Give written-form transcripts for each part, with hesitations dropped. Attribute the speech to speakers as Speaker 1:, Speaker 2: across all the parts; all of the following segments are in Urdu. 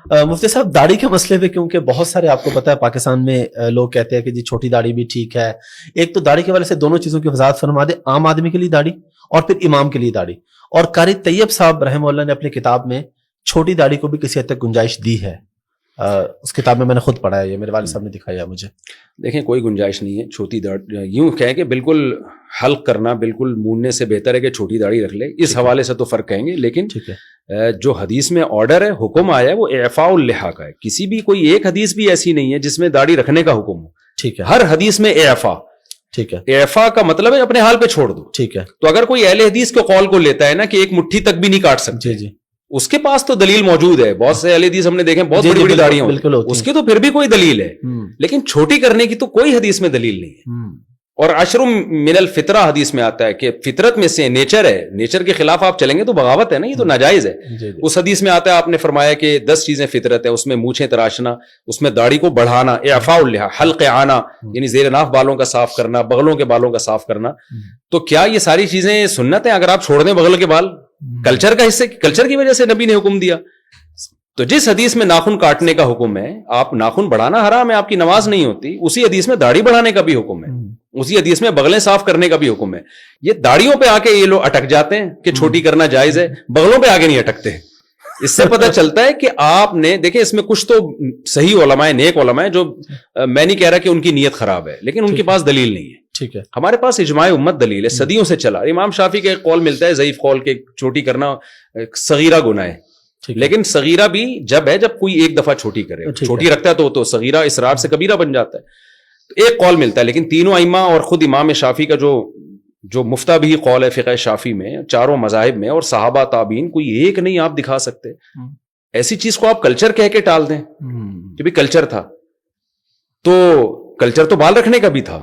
Speaker 1: مفتی صاحب داڑھی کے مسئلے پہ کیونکہ بہت سارے آپ کو پتا ہے پاکستان میں لوگ کہتے ہیں کہ جی چھوٹی داڑھی بھی ٹھیک ہے. ایک تو داڑھی کے والے سے دونوں چیزوں کی وضاحت فرما دیں, عام آدمی کے لیے داڑھی اور پھر امام کے لیے داڑھی. اور قاری طیب صاحب رحمہ اللہ نے اپنی کتاب میں چھوٹی داڑھی کو بھی کسی حد تک گنجائش دی ہے. اس کتاب میں نے خود پڑھا ہے, یہ میرے والد صاحب نے دکھایا مجھے.
Speaker 2: دیکھیں کوئی گنجائش نہیں ہے چھوٹی داڑھی, یوں کہیں کہ بالکل حلق کرنا بالکل موننے سے بہتر ہے کہ چھوٹی داڑھی رکھ لے, اس حوالے سے تو فرق کہیں گے. لیکن جو حدیث میں آرڈر ہے, حکم آیا ہے, وہ اعفاء اللحیٰ کا ہے. کسی بھی کوئی ایک حدیث بھی ایسی نہیں ہے جس میں داڑھی رکھنے کا حکم ہو.
Speaker 1: ٹھیک ہے,
Speaker 2: ہر حدیث میں اعفاء.
Speaker 1: ٹھیک ہے,
Speaker 2: اعفاء کا مطلب ہے اپنے حال پہ چھوڑ دو.
Speaker 1: ٹھیک ہے.
Speaker 2: تو اگر کوئی اہل حدیث کے قول کو لیتا ہے نا کہ ایک مٹھی تک بھی نہیں کاٹ سکتے,
Speaker 1: جی جی,
Speaker 2: اس کے پاس تو دلیل موجود ہے. بہت سے اہل حدیث ہم نے دیکھے بہت بڑی بڑی داڑیاں ہوتی ہیں, اس کی تو پھر بھی کوئی دلیل ہے. لیکن چھوٹی کرنے کی تو کوئی حدیث میں دلیل نہیں ہے. اور عشر من الفطرہ حدیث میں آتا ہے کہ فطرت میں سے نیچر ہے, نیچر کے خلاف آپ چلیں گے تو بغاوت ہے نا, یہ تو ناجائز ہے. اس حدیث میں آتا ہے, آپ نے فرمایا کہ 10 چیزیں فطرت ہے, اس میں مونچھیں تراشنا, اس میں داڑھی کو بڑھانا, اعفاء اللحیٰ, حلق آنا یعنی زیر ناف بالوں کا صاف کرنا, بغلوں کے بالوں کا صاف کرنا. تو کیا یہ ساری چیزیں سنت ہیں اگر آپ چھوڑ دیں بغل کے بال؟ کلچر کا حصے, کلچر کی وجہ سے نبی نے حکم دیا. تو جس حدیث میں ناخن کاٹنے کا حکم ہے, آپ ناخن بڑھانا حرام ہے, آپ کی نماز نہیں ہوتی, اسی حدیث میں داڑھی بڑھانے کا بھی حکم ہے, اسی حدیث میں بغلیں صاف کرنے کا بھی حکم ہے. یہ داڑھیوں پہ آ کے یہ لوگ اٹک جاتے ہیں کہ چھوٹی کرنا جائز ہے, بغلوں پہ آگے نہیں اٹکتے. اس سے پتہ چلتا ہے کہ آپ نے دیکھیں اس میں کچھ تو صحیح علماء, نیک علماء, جو میں نہیں کہہ رہا کہ ان کی نیت خراب ہے, لیکن ان کے پاس دلیل نہیں ہے.
Speaker 1: ٹھیک ہے,
Speaker 2: ہمارے پاس اجماع امت دلیل ہے, صدیوں سے چلا. امام شافعی کا ایک قول ملتا ہے ضعیف قول کے چھوٹی کرنا صغیرہ گناہ ہے, لیکن صغیرہ بھی جب ہے جب کوئی ایک دفعہ چھوٹی کرے, چھوٹی رکھتا ہے تو صغیرہ اسرار سے کبیرہ بن جاتا ہے. تو ایک قول ملتا ہے, لیکن تینوں ائمہ اور خود امام شافعی کا جو مفتہ بھی قول ہے فقہ شافعی میں, چاروں مذاہب میں, اور صحابہ تابعین, کوئی ایک نہیں آپ دکھا سکتے. ایسی چیز کو آپ کلچر کہہ کے ٹال دیں کہ بھی کلچر تھا, تو کلچر تو بال رکھنے کا بھی تھا,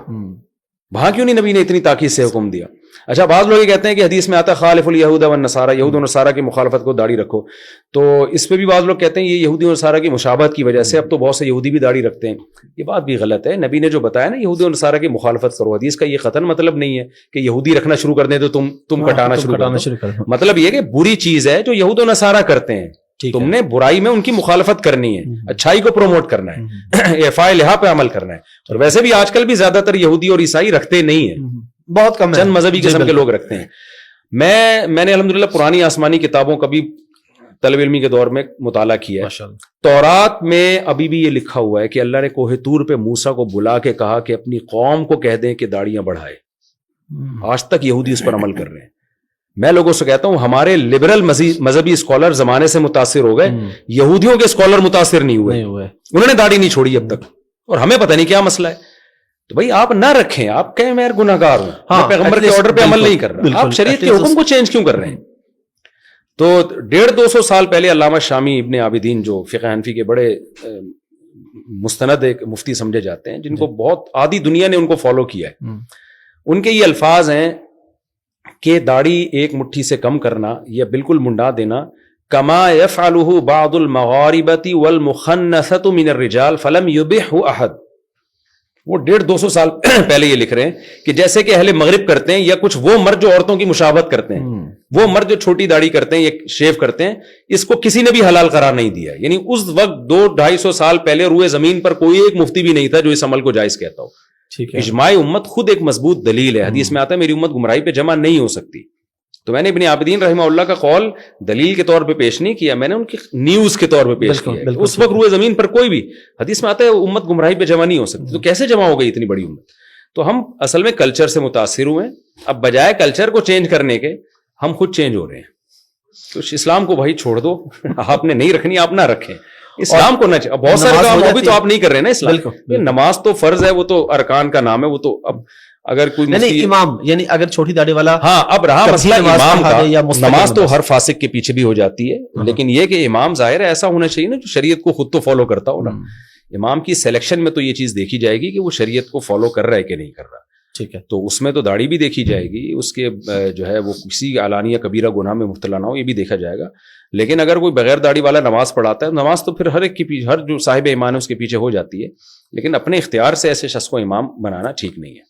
Speaker 2: وہاں کیوں نہیں نبی نے اتنی تاکید سے حکم دیا؟ اچھا, بعض لوگ یہ کہتے ہیں کہ حدیث میں آتا ہے خالف الیہود والنصارى, یہود و نصارہ کی مخالفت کو داڑھی رکھو. تو اس پہ بھی بعض لوگ کہتے ہیں یہ یہودی و نصارہ کی مشابہت کی وجہ سے اب تو بہت سے یہودی بھی داڑھی رکھتے ہیں. یہ بات بھی غلط ہے. نبی نے جو بتایا نا یہودی و نصارہ کی مخالفت کرو, حدیث کا یہ قطعاً مطلب نہیں ہے کہ یہودی رکھنا شروع کر دیں تو تم کٹانا شروع کر دو. مطلب یہ کہ بری چیز ہے جو یہود و نصارہ کرتے ہیں, تم نے برائی میں ان کی مخالفت کرنی ہے, اچھائی کو پروموٹ کرنا ہے, اعفاء لحیٰ پہ عمل کرنا ہے. اور ویسے بھی آج کل بھی زیادہ تر یہودی اور عیسائی رکھتے نہیں ہیں, بہت کم, چند مذہبی قسم کے لوگ رکھتے ہیں. میں نے الحمدللہ پرانی آسمانی کتابوں کا بھی طلب علمی کے دور میں مطالعہ کیا ہے. تورات میں ابھی بھی یہ لکھا ہوا ہے کہ اللہ نے کوہ طور پہ موسیٰ کو بلا کے کہا کہ اپنی قوم کو کہہ دیں کہ داڑیاں بڑھائے. آج تک یہودی اس پر عمل کر رہے ہیں. میں لوگوں سے کہتا ہوں ہمارے لبرل مذہبی اسکالر زمانے سے متاثر ہو گئے, یہودیوں کے اسکالر متاثر نہیں ہوئے, انہوں نے داڑھی نہیں چھوڑی اب تک, اور ہمیں پتہ نہیں کیا مسئلہ ہے. تو بھائی آپ نہ رکھیں, آپ کہیں میں گناہگار ہوں, میں پیغمبر کے آرڈر پہ عمل نہیں کر رہا, آپ شریعت کے حکم کو چینج کیوں کر رہے ہیں؟ تو 150-200 سال پہلے علامہ شامی ابن عابدین جو فقہ حنفی کے بڑے مستند ایک مفتی سمجھے جاتے ہیں, جن کو بہت آدھی دنیا نے ان کو فالو کیا ہے, ان کے یہ الفاظ ہیں کہ داڑھی ایک مٹھی سے کم کرنا یا بالکل منڈا دینا, کما یفعلہ بعض المغاربۃ والمخنثۃ من الرجال فلم یبحہ احد. وہ 150-200 سال پہلے یہ لکھ رہے ہیں کہ جیسے کہ اہل مغرب کرتے ہیں, یا کچھ وہ مرد جو عورتوں کی مشابہت کرتے ہیں, وہ مرد جو چھوٹی داڑھی کرتے ہیں یا شیو کرتے ہیں, اس کو کسی نے بھی حلال قرار نہیں دیا. یعنی اس وقت 200-250 سال پہلے روئے زمین پر کوئی ایک مفتی بھی نہیں تھا جو اس عمل کو جائز کہتا ہو. اجماع امت خود ایک مضبوط دلیل ہے. حدیث میں آتا ہے میری امت گمراہی پہ جمع نہیں ہو سکتی. تو میں نے ابن عابدین رحمہ اللہ کا قول دلیل کے طور پہ پیش نہیں کیا, میں نے ان کی نیوز کے طور پہ پیش کیا. اس وقت روئے زمین پر کوئی بھی, حدیث میں آتا ہے امت گمراہی پہ جمع نہیں ہو سکتی, تو کیسے جمع ہو گئی اتنی بڑی امت؟ تو ہم اصل میں کلچر سے متاثر ہوئے ہیں. اب بجائے کلچر کو چینج کرنے کے ہم خود چینج ہو رہے ہیں. تو اسلام کو بھائی چھوڑ دو, آپ نے نہیں رکھنی آپ نہ رکھیں, اسلام کو نہ. بہت سارے کام وہ بھی تو آپ نہیں کر رہے نا اسلام. نماز تو فرض ہے, وہ تو ارکان کا نام ہے, وہ تو اب اگر کوئی
Speaker 1: نہیں امام, یعنی اگر چھوٹی داڑھی والا,
Speaker 2: ہاں اب رہا مسئلہ امام کا, نماز تو ہر فاسق کے پیچھے بھی ہو جاتی ہے, لیکن یہ کہ امام ظاہر ہے ایسا ہونا چاہیے نا جو شریعت کو خود تو فالو کرتا ہو نا. امام کی سلیکشن میں تو یہ چیز دیکھی جائے گی کہ وہ شریعت کو فالو کر رہا ہے کہ نہیں کر رہا.
Speaker 1: ٹھیک ہے, تو
Speaker 2: اس میں تو داڑھی بھی دیکھی جائے گی, اس کے جو ہے وہ کسی علانیہ کبیرہ گناہ میں مبتلا نہ ہو, یہ بھی دیکھا جائے گا. لیکن اگر کوئی بغیر داڑھی والا نماز پڑھاتا ہے, نماز تو پھر ہر ایک کے پیچھے, ہر جو صاحب ایمان ہے اس کے پیچھے ہو جاتی ہے, لیکن اپنے اختیار سے ایسے شخص کو امام بنانا ٹھیک نہیں ہے.